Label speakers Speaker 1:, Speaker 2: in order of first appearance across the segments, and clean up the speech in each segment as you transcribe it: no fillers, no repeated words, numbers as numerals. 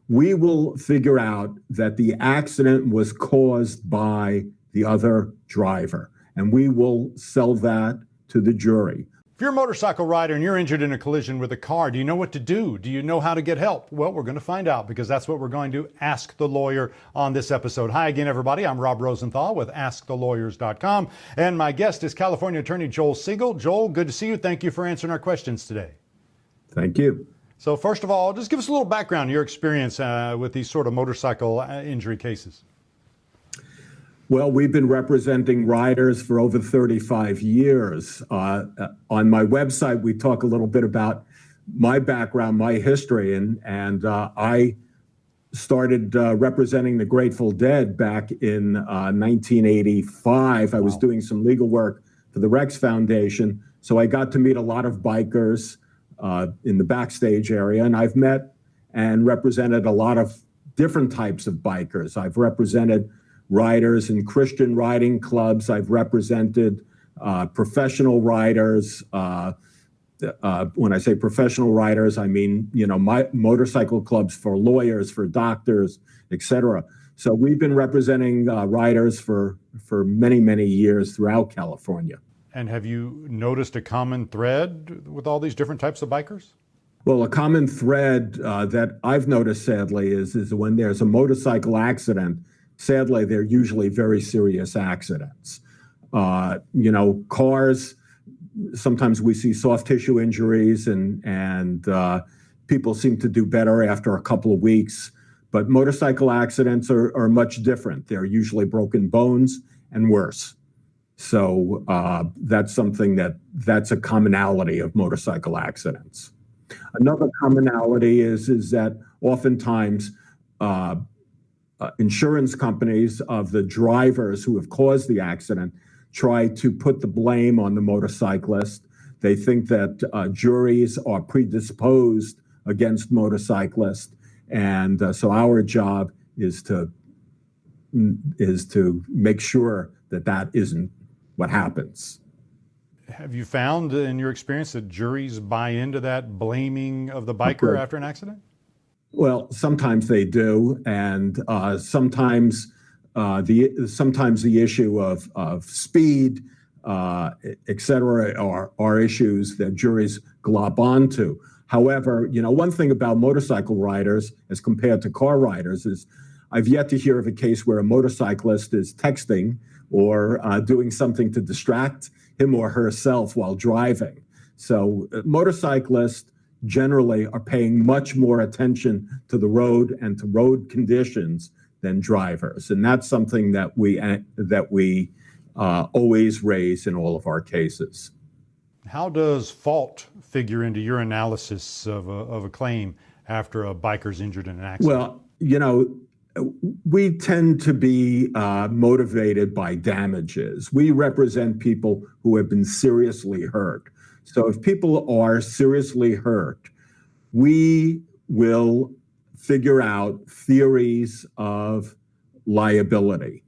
Speaker 1: we will figure out that the accident was caused by the other driver, and we will sell that to the jury.
Speaker 2: If you're a motorcycle rider and you're injured in a collision with a car, do you know what to do? Do you know how to get help? Well, we're going to find out, because that's what we're going to ask the lawyer on this episode. Hi again, everybody. I'm Rob Rosenthal with AskTheLawyers.com, and my guest is California attorney Joel Siegal. Joel, good to see you. Thank you for answering our questions today.
Speaker 1: Thank you.
Speaker 2: So first of all, just give us a little background, your experience with these sort of motorcycle injury cases.
Speaker 1: Well, we've been representing riders for over 35 years. On my website, we talk a little bit about my background, my history, and I started representing the Grateful Dead back in 1985. I was doing some legal work for the Rex Foundation, so I got to meet a lot of bikers in the backstage area, and I've met and represented a lot of different types of bikers. I've represented riders in Christian riding clubs. I've represented professional riders. When I say professional riders, I mean, my motorcycle clubs for lawyers, for doctors, etc. So we've been representing riders for many, many years throughout California.
Speaker 2: And have you noticed a common thread with all these different types of bikers?
Speaker 1: Well, a common thread that I've noticed, sadly, is when there's a motorcycle accident. Sadly, they're usually very serious accidents. Cars, sometimes we see soft tissue injuries and people seem to do better after a couple of weeks. But motorcycle accidents are much different. They're usually broken bones and worse. So that's something that's a commonality of motorcycle accidents. Another commonality is that oftentimes insurance companies of the drivers who have caused the accident try to put the blame on the motorcyclist. They think that juries are predisposed against motorcyclists, and so our job is to make sure that isn't what happens.
Speaker 2: Have you found in your experience that juries buy into that blaming of the biker after an accident?
Speaker 1: Well, sometimes they do, and sometimes the issue of speed, etc., are issues that juries glob onto. However, one thing about motorcycle riders as compared to car riders is I've yet to hear of a case where a motorcyclist is texting or doing something to distract him or herself while driving. So motorcyclists generally are paying much more attention to the road and to road conditions than drivers, and that's something that we always raise in all of our cases.
Speaker 2: How does fault figure into your analysis of a claim after a biker's injured in an accident?
Speaker 1: Well, we tend to be motivated by damages. We represent people who have been seriously hurt. So if people are seriously hurt, we will figure out theories of liability.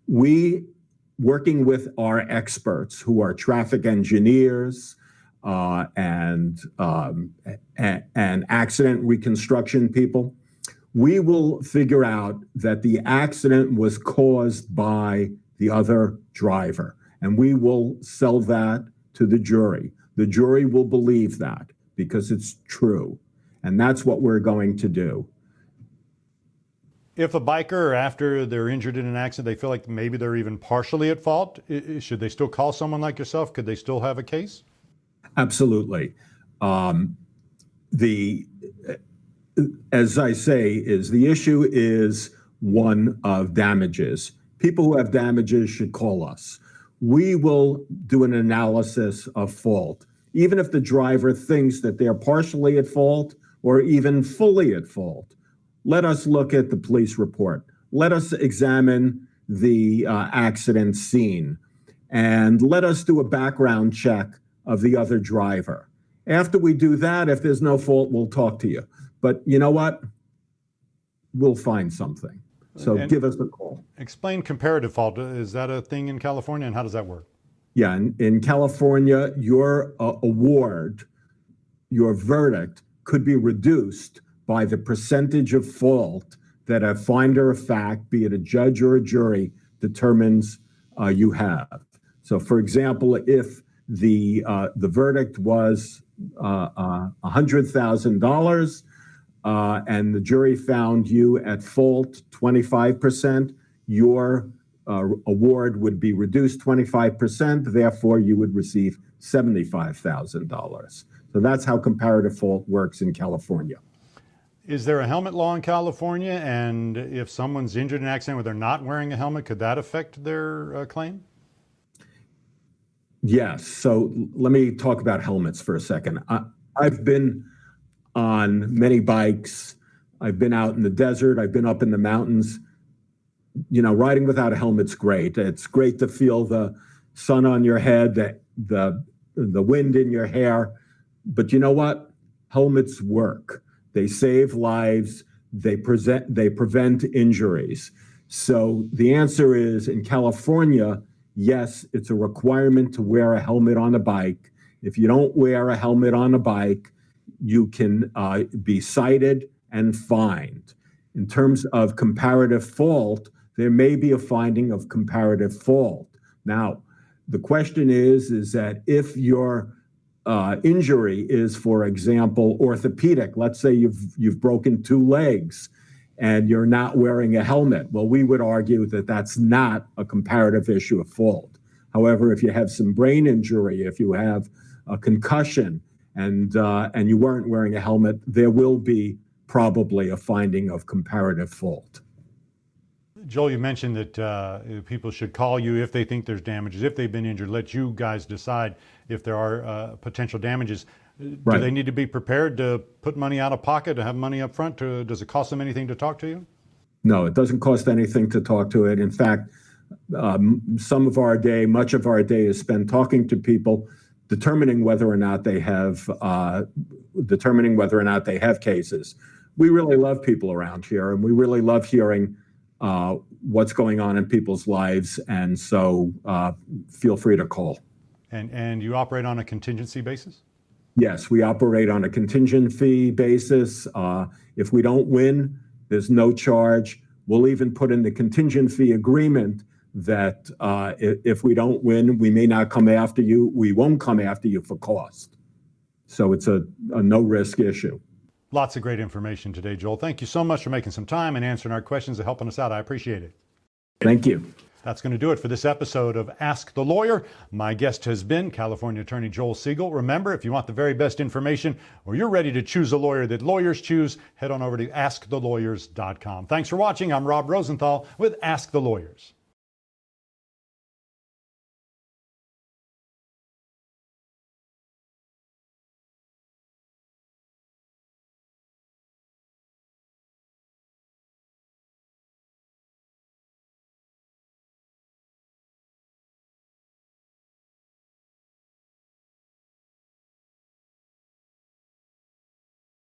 Speaker 1: We, working with our experts who are traffic engineers and accident reconstruction people, we will figure out that the accident was caused by the other driver, and we will sell that to the jury. The jury will believe that because it's true, and that's what we're going to do.
Speaker 2: If a biker, after they're injured in an accident, they feel like maybe they're even partially at fault, should they still call someone like yourself? Could they still have a case?
Speaker 1: Absolutely. As I say, the issue is one of damages. People who have damages should call us. We will do an analysis of fault, even if the driver thinks that they're partially at fault or even fully at fault. Let us look at the police report. Let us examine the accident scene, and let us do a background check of the other driver. After we do that, if there's no fault, we'll talk to you. But you know what? We'll find something. So give us a call.
Speaker 2: Explain comparative fault. Is that a thing in California, and how does that work?
Speaker 1: Yeah, in California, your award, your verdict could be reduced by the percentage of fault that a finder of fact, be it a judge or a jury, determines you have. So, for example, if the verdict was $100,000 and the jury found you at fault 25%, your award would be reduced 25%. Therefore, you would receive $75,000. So that's how comparative fault works in California.
Speaker 2: Is there a helmet law in California? And if someone's injured in an accident where they're not wearing a helmet, could that affect their claim?
Speaker 1: Yes. So let me talk about helmets for a second. I've been on many bikes. I've been out in the desert. I've been up in the mountains. You know, riding without a helmet's great. It's great to feel the sun on your head, the wind in your hair. But you know what? Helmets work. They save lives. They prevent injuries. So the answer is, in California, yes, it's a requirement to wear a helmet on a bike. If you don't wear a helmet on a bike, you can be cited and fined. In terms of comparative fault, there may be a finding of comparative fault. Now, the question is that if your injury is, for example, orthopedic, let's say you've broken two legs and you're not wearing a helmet, well, we would argue that that's not a comparative issue of fault. However, if you have some brain injury, if you have a concussion and you weren't wearing a helmet, there will be probably a finding of comparative fault.
Speaker 2: Joel, you mentioned that people should call you if they think there's damages, if they've been injured, let you guys decide if there are potential damages.
Speaker 1: Right.
Speaker 2: Do they need to be prepared to put money out of pocket, to have money up front? Does it cost them anything to talk to you?
Speaker 1: No, it doesn't cost anything to talk to it. In fact, much of our day is spent talking to people, determining whether or not they have cases. We really love people around here, and we really love hearing what's going on in people's lives, and so feel free to call.
Speaker 2: And you operate on a contingency basis?
Speaker 1: Yes, we operate on a contingent fee basis. If we don't win, there's no charge. We'll even put in the contingent fee agreement that if we don't win, we may not come after you. We won't come after you for cost. So it's a no-risk issue.
Speaker 2: Lots of great information today, Joel. Thank you so much for making some time and answering our questions and helping us out. I appreciate it.
Speaker 1: Thank you.
Speaker 2: That's going to do it for this episode of Ask the Lawyer. My guest has been California Attorney Joel Siegal. Remember, if you want the very best information or you're ready to choose a lawyer that lawyers choose, head on over to askthelawyer.com. Thanks for watching. I'm Rob Rosenthal with Ask the Lawyers.